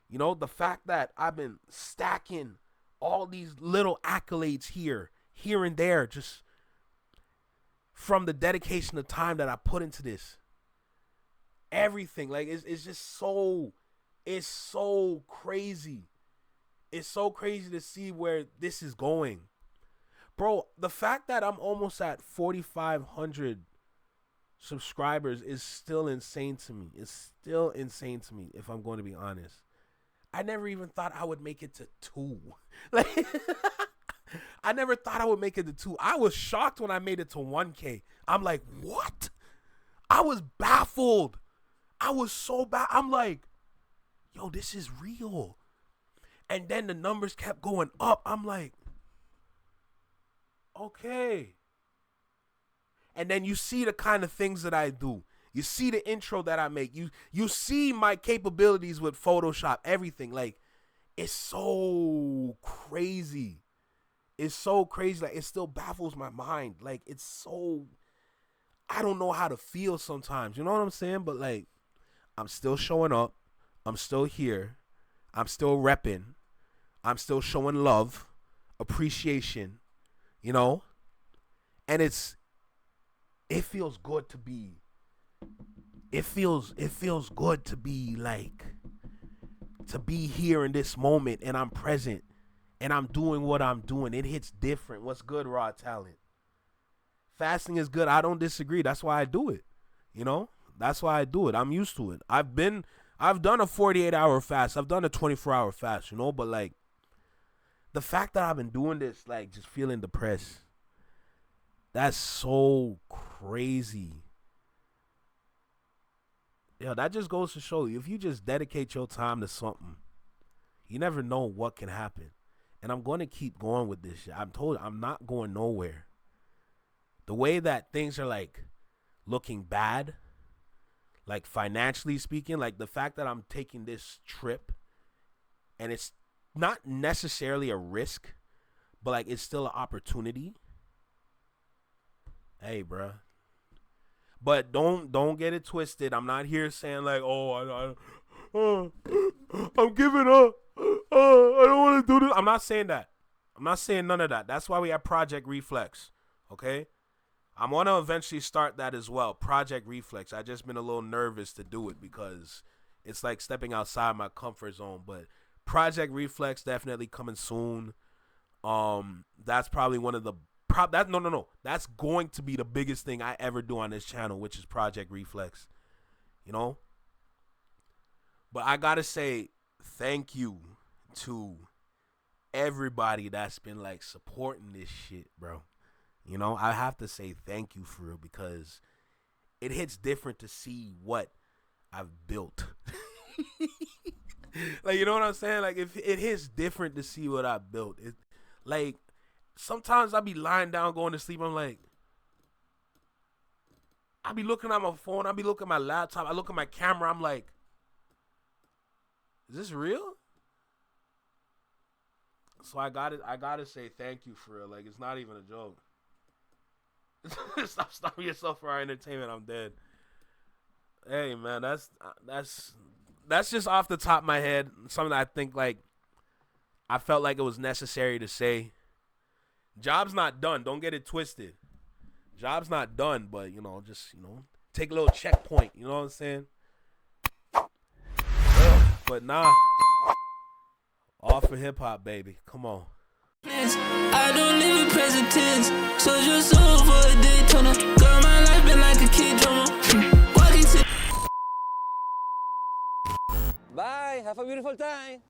You know, the fact that I've been stacking all these little accolades here and there, just from the dedication of time that I put into this. Everything, like, it's just so, it's so crazy. It's so crazy to see where this is going. Bro, the fact that I'm almost at 4,500 subscribers is still insane to me. It's still insane to me, if I'm going to be honest. I never even thought I would make it to 2. Like, I never thought I would make it to 2. I was shocked when I made it to 1K. I'm like, what? I was baffled. I was so bad. I'm like, yo, this is real. And then the numbers kept going up. I'm like, okay. And then you see the kind of things that I do. You see the intro that I make. You see my capabilities with Photoshop, everything. Like, it's so crazy. It's so crazy. Like, it still baffles my mind. Like, it's so, I don't know how to feel sometimes. You know what I'm saying? But, like, I'm still showing up. I'm still here. I'm still repping. I'm still showing love, appreciation, you know? And it feels good to be, it feels good to be like, to be here in this moment and I'm present and I'm doing what I'm doing. It hits different. What's good, Raw Talent? Fasting is good. I don't disagree. That's why I do it, you know? That's why I do it. I'm used to it. I've done a 48-hour fast. I've done a 24-hour fast, you know? But, like, the fact that I've been doing this, like, just feeling depressed, that's so crazy. Yeah, that just goes to show you, if you just dedicate your time to something, you never know what can happen. And I'm going to keep going with this shit. I'm not going nowhere. The way that things are, like, looking bad, like, financially speaking, like, the fact that I'm taking this trip and it's not necessarily a risk, but like it's still an opportunity. Hey, bruh. But don't get it twisted. I'm not here saying like, oh, I'm giving up. I don't want to do this. I'm not saying that. I'm not saying none of that. That's why we have Project Reflex. Okay? I'm going to eventually start that as well. Project Reflex. I just been a little nervous to do it because it's like stepping outside my comfort zone. But Project Reflex definitely coming soon. That's probably one of the That's going to be the biggest thing I ever do on this channel, which is Project Reflex. You know? But I gotta say thank you to everybody that's been like supporting this shit, bro. You know, I have to say thank you for real because it hits different to see what I've built. Like, you know what I'm saying? Like, if it hits different to see what I built. It, like, sometimes I be lying down going to sleep. I'm like, I be looking at my phone. I be looking at my laptop. I look at my camera. I'm like, is this real? So I gotta say thank you for real. Like, it's not even a joke. Stop stopping yourself for our entertainment. I'm dead. Hey man, that's just off the top of my head. Something I think like I felt like it was necessary to say. Job's not done. Don't get it twisted. Job's not done, but you know, just take a little checkpoint. You know what I'm saying? But nah, all for hip hop, baby. Come on. I don't live in present tense, so just over a Daytona. Girl, my life been like a kid drama. Walking to. Bye, have a beautiful time.